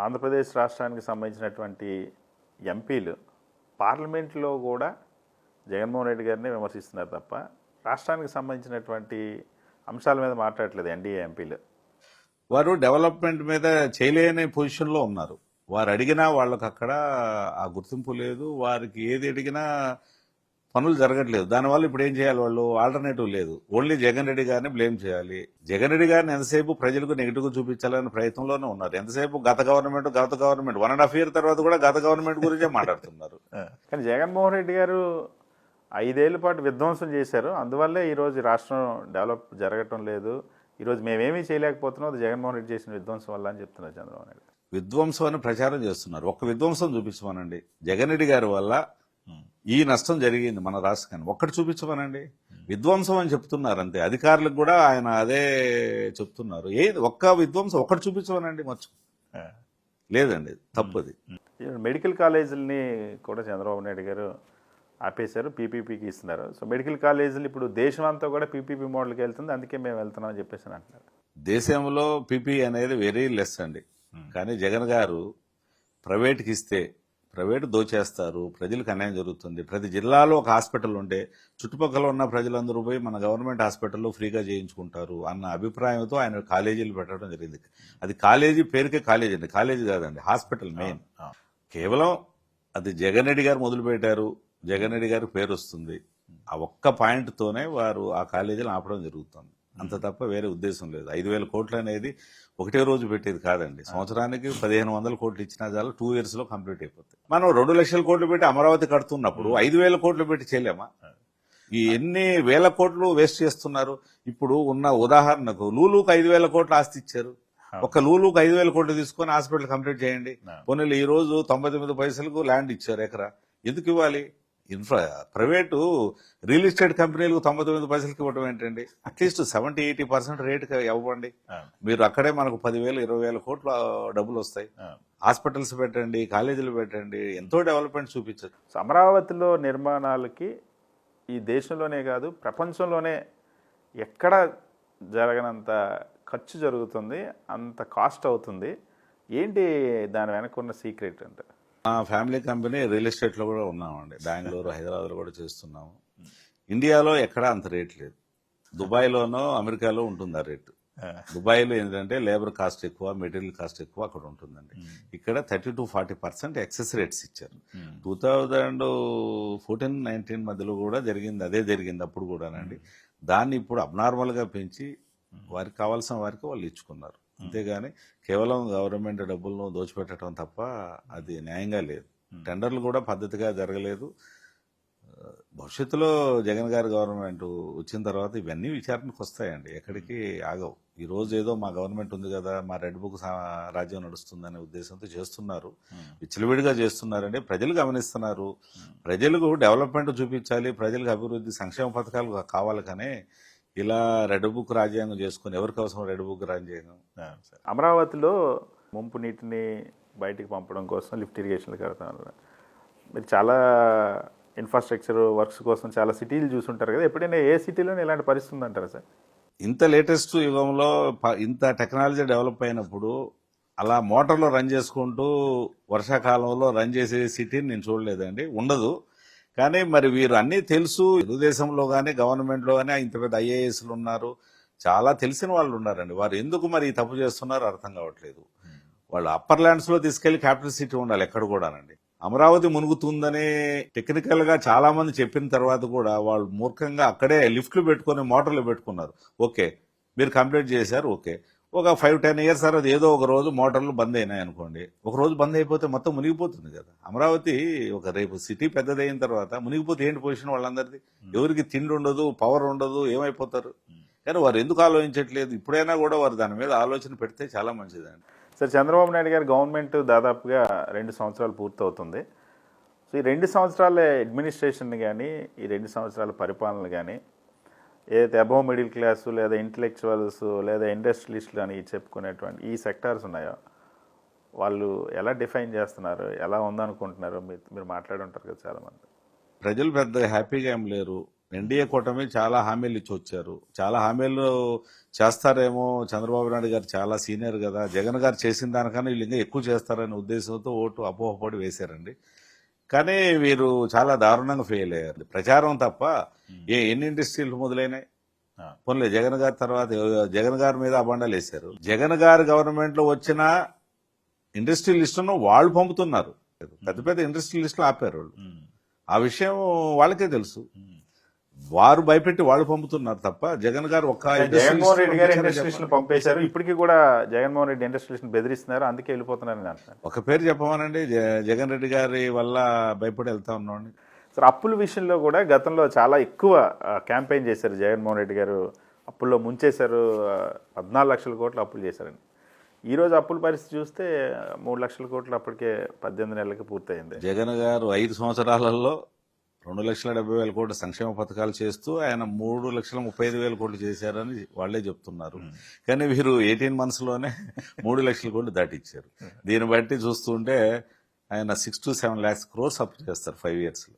ఆంధ్రప్రదేశ్ రాష్ట్రానికి సంబంధించినటువంటి ఎంపీలు పార్లమెంట్లో కూడా జగన్మోహన్ రెడ్డి గారిని విమర్శిస్తున్నారు తప్ప రాష్ట్రానికి సంబంధించినటువంటి అంశాల మీద మాట్లాడట్లేదు ఎన్డీఏ ఎంపీలు. వారు డెవలప్మెంట్ మీద చేయలేని పొజిషన్లో ఉన్నారు. వారు అడిగినా వాళ్ళకి అక్కడ ఆ గుర్తింపు లేదు. వారికి ఏది అడిగినా పనులు జరగట్లేదు. దానివల్ల ఇప్పుడు ఏం చేయాలి? వాళ్ళు ఆల్టర్నేటివ్ లేదు. ఓన్లీ జగన్ రెడ్డి గారిని బ్లేమ్ చేయాలి. జగన్ రెడ్డి గారిని ఎంతసేపు ప్రజలకు నెగిటివ్గా చూపించాలనే ప్రయత్నంలోనే ఉన్నారు. ఎంతసేపు గత గవర్నమెంట్ 1.5 year తర్వాత కూడా గత గవర్నమెంట్ గురించే మాట్లాడుతున్నారు. కానీ జగన్మోహన్ రెడ్డి గారు 5 ఏళ్ల పాటు విధ్వంసం చేశారు. అందువల్లే ఈరోజు రాష్ట్రం డెవలప్ జరగటం లేదు. ఈరోజు మేమేమీ చేయలేకపోతున్నాం, అది జగన్మోహన్ రెడ్డి చేసిన విధ్వంసం వల్ల అని చెప్తున్నారు చంద్రబాబు నాయుడు. విధ్వంసం అని ప్రచారం చేస్తున్నారు. ఒక్క విధ్వంసం చూపించమనండి. జగన్ రెడ్డి గారి వల్ల ఈ నష్టం జరిగింది మన రాష్ట్రానికి, ఒక్కటి చూపించమనండి. విధ్వంసం అని చెప్తున్నారు అంతే. అధికారులకు కూడా ఆయన అదే చెప్తున్నారు. ఏది ఒక్క విధ్వంసం ఒక్కటి చూపించమనండి. మర్చి లేదండి, తప్పది. మెడికల్ కాలేజీలని కూడా చంద్రబాబు నాయుడు గారు ఆపేశారు, పీపీపీకి ఇస్తున్నారు. సో మెడికల్ కాలేజీలు ఇప్పుడు దేశం అంతా కూడా పీపీపీ మోడల్కి వెళ్తుంది, అందుకే మేము వెళ్తున్నాం అని చెప్పేసి అంటున్నారు. దేశంలో పీపీ అనేది వెరీ లెస్ అండి. కానీ జగన్ గారు ప్రైవేట్కి ఇస్తే ప్రైవేట్ దోచేస్తారు, ప్రజలకు అన్యాయం జరుగుతుంది. ప్రతి జిల్లాలో ఒక హాస్పిటల్ ఉంటే చుట్టుపక్కల ఉన్న ప్రజలందరూ పోయి మన గవర్నమెంట్ హాస్పిటల్లో ఫ్రీగా చేయించుకుంటారు అన్న అభిప్రాయంతో ఆయన కాలేజీలు పెట్టడం జరిగింది. అది కాలేజీ పేరుకే కాలేజీ అండి, కాలేజీ కాదండి, హాస్పిటల్ మెయిన్. కేవలం అది జగన్ రెడ్డి గారు మొదలు పెట్టారు, జగన్ రెడ్డి గారికి పేరు వస్తుంది. ఆ ఒక్క పాయింట్తోనే వారు ఆ కాలేజీలు ఆపడం జరుగుతుంది. అంత తప్ప వేరే ఉద్దేశం లేదు. 5,000 కోట్లు అనేది ఒకటే రోజు పెట్టేది కాదండి. సంవత్సరానికి 1,500 కోట్లు ఇచ్చినా చాలా 2 years లో కంప్లీట్ అయిపోతుంది. మనం 2 లక్షల కోట్లు పెట్టి అమరావతి కడుతున్నప్పుడు 5,000 కోట్లు పెట్టి చేయలేమా? ఈ ఎన్ని వేల కోట్లు వేస్ట్ చేస్తున్నారు. ఇప్పుడు ఉన్న ఉదాహరణకు లూలుకు 5,000 కోట్ల ఆస్తి ఇచ్చారు. ఒక లూలుకు 5,000 కోట్లు తీసుకొని హాస్పిటల్ కంప్లీట్ చేయండి. పోనీ ఈ రోజు 99 పైసలకు ల్యాండ్ ఇచ్చారు ఎకరా. ఎందుకు ఇవ్వాలి? ప్రైవేటు రియల్ ఎస్టేట్ కంపెనీలకు 99 పైసలకి ఇవ్వడం ఏంటండి? అట్లీస్ట్ 70-80% రేటుకి ఇవ్వండి. మీరు అక్కడే మనకు 10,000-20,000 కోట్ల డబ్బులు వస్తాయి. హాస్పిటల్స్ పెట్టండి, కాలేజీలు పెట్టండి, ఎంతో డెవలప్మెంట్ చూపించచ్చు. అమరావతిలో నిర్మాణాలకి ఈ దేశంలోనే కాదు ప్రపంచంలోనే ఎక్కడ జరగనంత ఖర్చు జరుగుతుంది, అంత కాస్ట్ అవుతుంది. ఏంటి దాని వెనకున్న సీక్రెట్ అంటే? మా ఫ్యామిలీ కంపెనీ రియల్ ఎస్టేట్లో కూడా ఉన్నామండి. బెంగళూరు, హైదరాబాద్లో కూడా చేస్తున్నాము. ఇండియాలో ఎక్కడా అంత రేట్ లేదు. దుబాయ్లోనో అమెరికాలో ఉంటుంది ఆ రేటు. దుబాయ్లో ఏంటంటే లేబర్ కాస్ట్ ఎక్కువ, మెటీరియల్ కాస్ట్ ఎక్కువ అక్కడ ఉంటుందండి. ఇక్కడ 30-40% ఎక్సెస్ రేట్స్ ఇచ్చారు. 2014-19 మధ్యలో కూడా జరిగింది, అదే జరిగింది అప్పుడు కూడానండి. దాన్ని ఇప్పుడు అబ్నార్మల్గా పెంచి వారికి కావాల్సిన వారికి వాళ్ళు ఇచ్చుకున్నారు. అంతేగాని కేవలం గవర్నమెంట్ డబ్బులను దోచిపెట్టడం తప్ప అది న్యాయంగా లేదు. టెండర్లు కూడా పద్ధతిగా జరగలేదు. భవిష్యత్తులో జగన్ గారి గవర్నమెంట్ వచ్చిన తర్వాత ఇవన్నీ విచారణకు వస్తాయండి, ఎక్కడికి ఆగవు. ఈ రోజు ఏదో మా గవర్నమెంట్ ఉంది కదా, మా రెడ్ బుక్ రాజ్యం నడుస్తుందనే ఉద్దేశంతో చేస్తున్నారు, విచ్చలవిడిగా చేస్తున్నారండి. ప్రజలు గమనిస్తున్నారు. ప్రజలకు డెవలప్మెంట్ చూపించాలి, ప్రజలకు అభివృద్ధి సంక్షేమ పథకాలు కావాలి. కానీ ఇలా రెడ్ బుక్ రాజ్యాంగం చేసుకుని ఎవరికి అవసరం రెడ్ బుక్ రాజ్యాంగం? అమరావతిలో ముంపు నీటిని బయటికి పంపడం కోసం లిఫ్ట్ ఇరిగేషన్లు కడతారు. మీరు చాలా ఇన్ఫ్రాస్ట్రక్చర్ వర్క్స్ కోసం చాలా సిటీలు చూసుంటారు కదా, ఎప్పుడైనా ఏ సిటీలోనే ఇలాంటి పరిస్థితి ఉందంటారా సార్? ఇంత లేటెస్ట్ యుగంలో ఇంత టెక్నాలజీ డెవలప్ అయినప్పుడు అలా మోటార్లో రన్ చేసుకుంటూ వర్షాకాలంలో రన్ చేసే సిటీని నేను చూడలేదండి, ఉండదు. కానీ మరి వీరు అన్నీ తెలుసు, తెలుగుదేశంలో కానీ గవర్నమెంట్లో కానీ ఇంత పెద్ద ఐఏఎస్లు ఉన్నారు, చాలా తెలిసిన వాళ్ళు ఉన్నారండి. వారు ఎందుకు మరి ఈ తప్పు చేస్తున్నారో అర్థం కావట్లేదు. వాళ్ళు అప్పర్ ల్యాండ్స్ లో తీసుకెళ్లి క్యాపిటల్ సిటీ ఉండాలి ఎక్కడ కూడానండి. అమరావతి మునుగుతుందని టెక్నికల్ గా చాలా మంది చెప్పిన తర్వాత కూడా వాళ్ళు మూర్ఖంగా అక్కడే లిఫ్ట్లు పెట్టుకుని మోటార్లు పెట్టుకున్నారు. ఓకే, మీరు కంప్లీట్ చేశారు, ఓకే, ఒక 5-10 years తర్వాత ఏదో ఒక రోజు మోటార్లు బంద్ అయినాయి అనుకోండి, ఒక రోజు బంద్ అయిపోతే మొత్తం మునిగిపోతుంది కదా అమరావతి. ఒక రేపు సిటీ పెద్దదైన తర్వాత మునిగిపోతే ఏంటి పొజిషన్ వాళ్ళందరిది? ఎవరికి తిండి ఉండదు, పవర్ ఉండదు, ఏమైపోతారు? కానీ వారు ఎందుకు ఆలోచించట్లేదు? ఇప్పుడైనా కూడా వారు దాని మీద ఆలోచన పెడితే చాలా మంచిదండి. సార్, చంద్రబాబు నాయుడు గారి గవర్నమెంట్ దాదాపుగా 2 సంవత్సరాలు పూర్తవుతుంది. సో ఈ 2 సంవత్సరాల అడ్మినిస్ట్రేషన్ కానీ, ఈ 2 సంవత్సరాల పరిపాలన కానీ, ఏదైతే అబవ్ మిడిల్ క్లాసు లేదా ఇంటలెక్చువల్స్ లేదా ఇండస్ట్రియలిస్టులు అని చెప్పుకునేటువంటి ఈ సెక్టార్స్ ఉన్నాయో వాళ్ళు ఎలా డిఫైన్ చేస్తున్నారు, ఎలా ఉందనుకుంటున్నారు? మీరు మాట్లాడి ఉంటారు కదా చాలామంది. ప్రజలు పెద్ద హ్యాపీగా ఏం లేరు. ఎన్డీఏ కూటమి చాలా హామీలు ఇచ్చి వచ్చారు. చాలా హామీలు చేస్తారేమో, చంద్రబాబు నాయుడు గారు చాలా సీనియర్ కదా, జగన్ గారు చేసిన దానికన్నా వీళ్ళు ఇంకా ఎక్కువ చేస్తారనే ఉద్దేశంతో ఓటు అపోహపడి వేశారండి. కానీ వీరు చాలా దారుణంగా ఫెయిల్ అయ్యారు. ప్రచారం తప్ప ఎన్ని ఇండస్ట్రీలు మొదలైనాయి? పోన్లే, జగన్ గారి తర్వాత జగన్ గారి మీద అబండాలు వేశారు. జగన్ గారి గవర్నమెంట్ లో వచ్చిన ఇండస్ట్రీ లిస్టును వాళ్ళు పంపుతున్నారు. పెద్ద పెద్ద ఇండస్ట్రీ లిస్టులు ఆపారు వాళ్ళు. ఆ విషయం వాళ్ళకే తెలుసు. వారు భయపెట్టి వాళ్ళు పంపుతున్నారు తప్ప జగన్ గారు ఒక్క జగన్మోహన్ రెడ్డి గారు ఇండస్ట్రీస్ పంపేశారు. ఇప్పటికీ కూడా జగన్మోహన్ రెడ్డి ఇండస్ట్రీస్ బెదిరిస్తున్నారు, అందుకే వెళ్ళిపోతున్నారని అంటున్నారు. ఒక పేరు చెప్పమనండి, జగన్ రెడ్డి గారి వల్ల భయపడి వెళ్తా ఉన్నాండి. సార్, అప్పుల విషయంలో కూడా గతంలో చాలా ఎక్కువ క్యాంపెయిన్ చేశారు జగన్మోహన్ రెడ్డి గారు. అప్పుల్లో ముంచేశారు, 14 లక్షల కోట్లు అప్పులు చేశారని. ఈరోజు అప్పుల పరిస్థితి చూస్తే 3 లక్షల కోట్లు అప్పటికే 18 నెలలకి పూర్తయింది. జగన్ గారు 5 సంవత్సరాలలో 2,70,000 కోట్ల సంక్షేమ పథకాలు చేస్తూ ఆయన 3,35,000 కోట్లు చేశారని వాళ్లే చెప్తున్నారు. కానీ వీరు 18 months లోనే 3 లక్షల కోట్లు దాటిచ్చారు. దీన్ని బట్టి చూస్తుంటే ఆయన 6 to 7 lakhs crores అప్పు చేస్తారు 5 years లో.